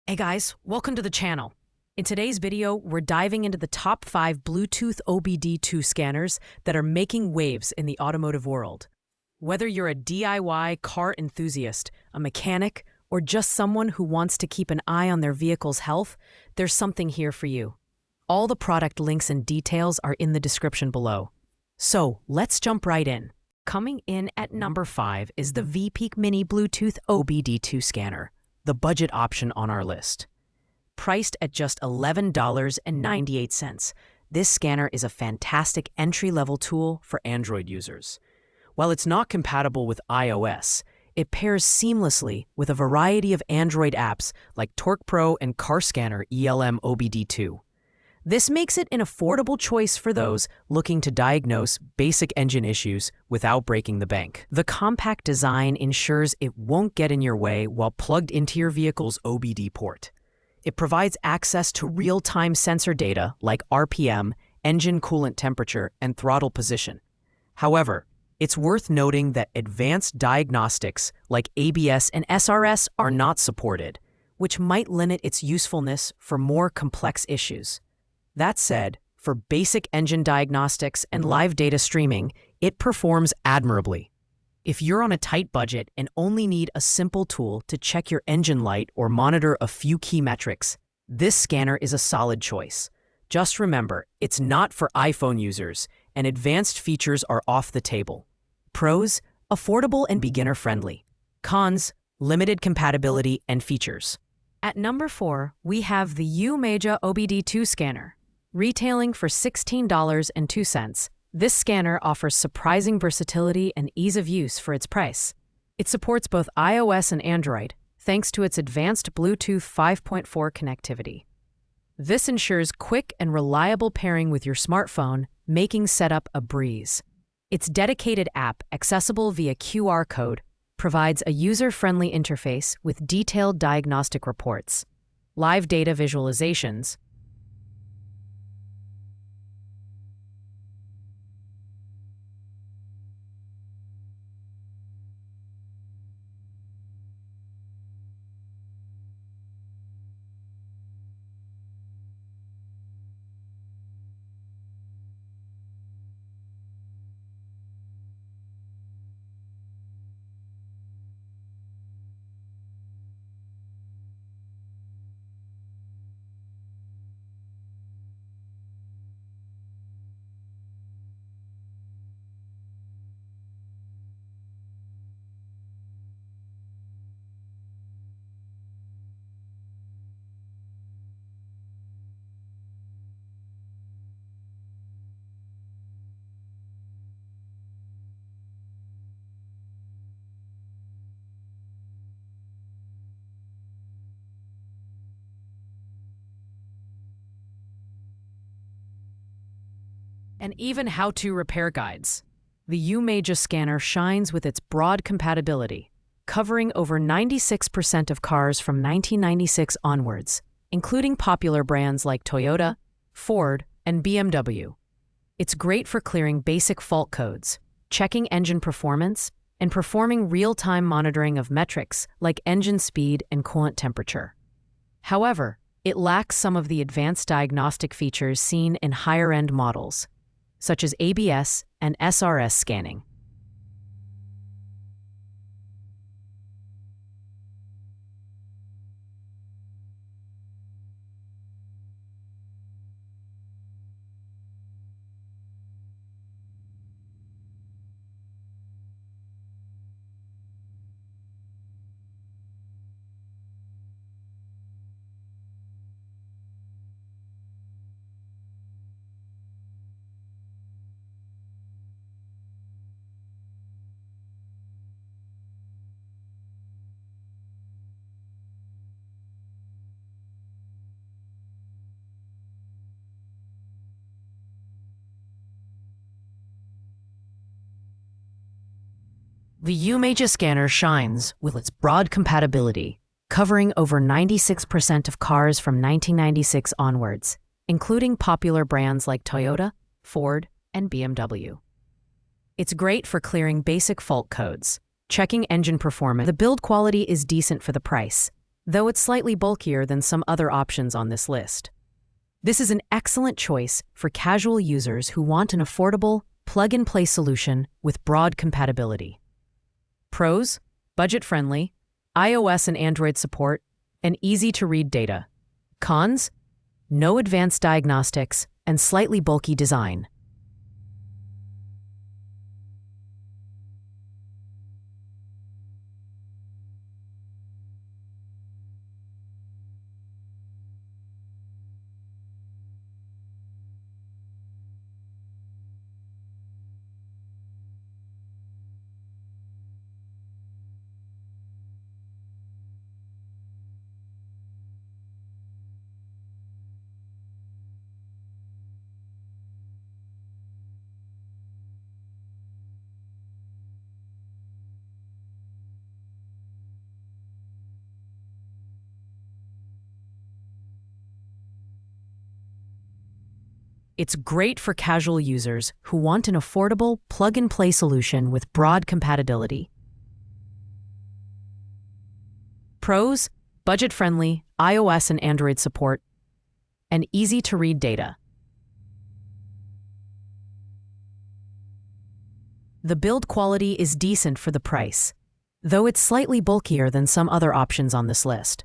Hey guys, welcome to the channel. In today's video, we're diving into the top 5 Bluetooth OBD2 scanners that are making waves in the automotive world. Whether you're a DIY car enthusiast, a mechanic, or just someone who wants to keep an eye on their vehicle's health, there's something here for you. All the product links and details are in the description below. So, let's jump right in. Coming in at number 5 is the VPeak Mini Bluetooth OBD2 scanner, the budget option on our list. Priced at just $11.98, this scanner is a fantastic entry-level tool for Android users. While it's not compatible with iOS, it pairs seamlessly with a variety of Android apps like Torque Pro and Car Scanner ELM OBD2. This makes it an affordable choice for those looking to diagnose basic engine issues without breaking the bank. The compact design ensures it won't get in your way while plugged into your vehicle's OBD port. It provides access to real-time sensor data like RPM, engine coolant temperature, and throttle position. However, it's worth noting that advanced diagnostics like ABS and SRS are not supported, which might limit its usefulness for more complex issues. That said, for basic engine diagnostics and live data streaming, it performs admirably. If you're on a tight budget and only need a simple tool to check your engine light or monitor a few key metrics, this scanner is a solid choice. Just remember, it's not for iPhone users, and advanced features are off the table. Pros: affordable and beginner-friendly. Cons: limited compatibility and features. At number 4, we have the UMeja OBD2 scanner. Retailing for $16.02, this scanner offers surprising versatility and ease of use for its price. It supports both iOS and Android, thanks to its advanced Bluetooth 5.4 connectivity. This ensures quick and reliable pairing with your smartphone, making setup a breeze. Its dedicated app, accessible via QR code, provides a user-friendly interface with detailed diagnostic reports, live data visualizations, and even how-to repair guides. The UMeja scanner shines with its broad compatibility, covering over 96% of cars from 1996 onwards, including popular brands like Toyota, Ford, and BMW. It's great for clearing basic fault codes, checking engine performance, and performing real-time monitoring of metrics like engine speed and coolant temperature. However, it lacks some of the advanced diagnostic features seen in higher-end models, such as ABS and SRS scanning. The UMeja scanner shines with its broad compatibility, covering over 96% of cars from 1996 onwards, including popular brands like Toyota, Ford, and BMW. It's great for clearing basic fault codes, checking engine performance. The build quality is decent for the price, though it's slightly bulkier than some other options on this list. This is an excellent choice for casual users who want an affordable, plug-and-play solution with broad compatibility. Pros: budget-friendly, iOS and Android support, and easy-to-read data. Cons: no advanced diagnostics and slightly bulky design. It's great for casual users who want an affordable, plug-and-play solution with broad compatibility. Pros: budget-friendly, iOS and Android support, and easy-to-read data. The build quality is decent for the price, though it's slightly bulkier than some other options on this list.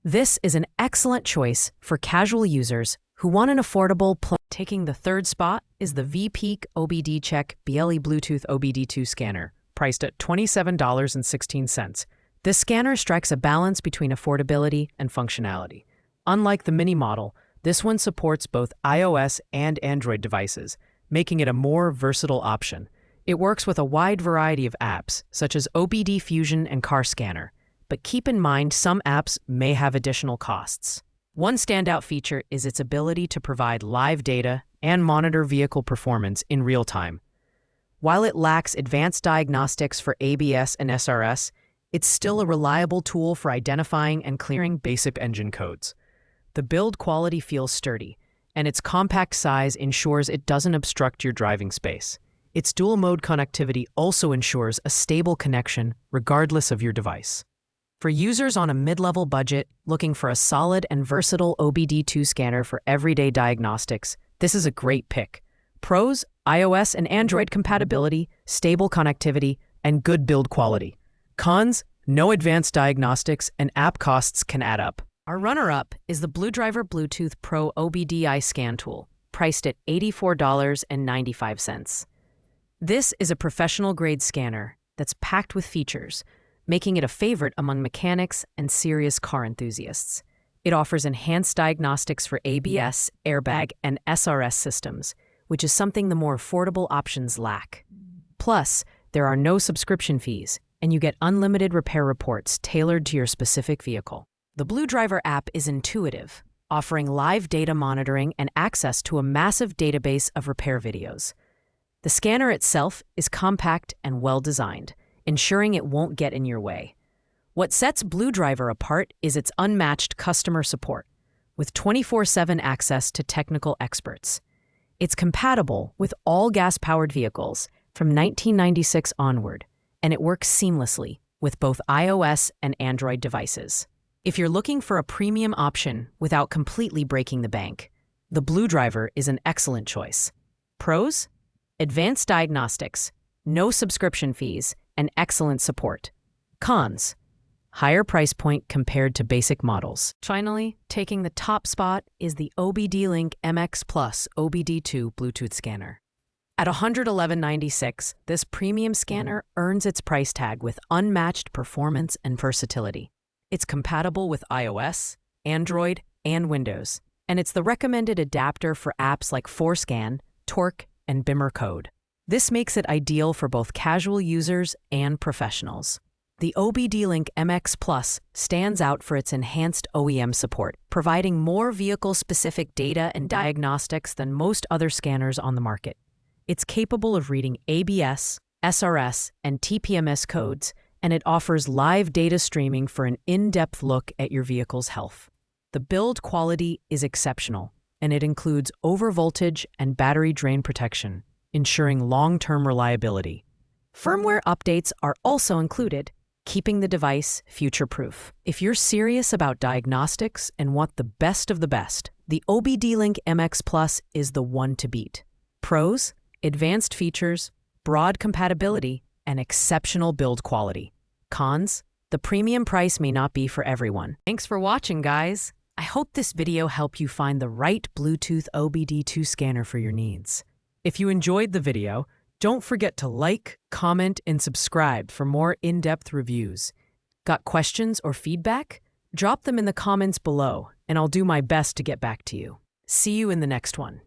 This is an excellent choice for casual users who want an affordable Taking the third spot is the V-Peak OBD Check BLE Bluetooth OBD2 scanner, priced at $27.16. This scanner strikes a balance between affordability and functionality. Unlike the mini model, this one supports both iOS and Android devices, making it a more versatile option. It works with a wide variety of apps, such as OBD Fusion and Car Scanner, but keep in mind some apps may have additional costs. One standout feature is its ability to provide live data and monitor vehicle performance in real time. While it lacks advanced diagnostics for ABS and SRS, it's still a reliable tool for identifying and clearing basic engine codes. The build quality feels sturdy, and its compact size ensures it doesn't obstruct your driving space. Its dual-mode connectivity also ensures a stable connection regardless of your device. For users on a mid-level budget looking for a solid and versatile OBD2 scanner for everyday diagnostics, this is a great pick. Pros: iOS and Android compatibility, stable connectivity, and good build quality. Cons: no advanced diagnostics and app costs can add up. Our runner-up is the BlueDriver Bluetooth Pro OBDI scan tool, priced at $84.95. This is a professional-grade scanner that's packed with features, making it a favorite among mechanics and serious car enthusiasts. It offers enhanced diagnostics for ABS, airbag, and SRS systems, which is something the more affordable options lack. Plus, there are no subscription fees, and you get unlimited repair reports tailored to your specific vehicle. The BlueDriver app is intuitive, offering live data monitoring and access to a massive database of repair videos. The scanner itself is compact and well-designed, ensuring it won't get in your way. What sets BlueDriver apart is its unmatched customer support, with 24/7 access to technical experts. It's compatible with all gas-powered vehicles from 1996 onward, and it works seamlessly with both iOS and Android devices. If you're looking for a premium option without completely breaking the bank, the BlueDriver is an excellent choice. Pros: advanced diagnostics, no subscription fees, and excellent support. Cons: higher price point compared to basic models. Finally, taking the top spot is the OBD-Link MX Plus OBD2 Bluetooth scanner. At $111.96, this premium scanner earns its price tag with unmatched performance and versatility. It's compatible with iOS, Android, and Windows, and it's the recommended adapter for apps like ForScan, Torque, and Bimmer Code. This makes it ideal for both casual users and professionals. The OBD-Link MX Plus stands out for its enhanced OEM support, providing more vehicle-specific data and diagnostics than most other scanners on the market. It's capable of reading ABS, SRS, and TPMS codes, and it offers live data streaming for an in-depth look at your vehicle's health. The build quality is exceptional, and it includes overvoltage and battery drain protection, ensuring long-term reliability. Firmware updates are also included, keeping the device future-proof. If you're serious about diagnostics and want the best of the best, the OBD-Link MX Plus is the one to beat. Pros: advanced features, broad compatibility, and exceptional build quality. Cons: the premium price may not be for everyone. Thanks for watching, guys. I hope this video helped you find the right Bluetooth OBD2 scanner for your needs. If you enjoyed the video, don't forget to like, comment, and subscribe for more in-depth reviews. Got questions or feedback? Drop them in the comments below, and I'll do my best to get back to you. See you in the next one.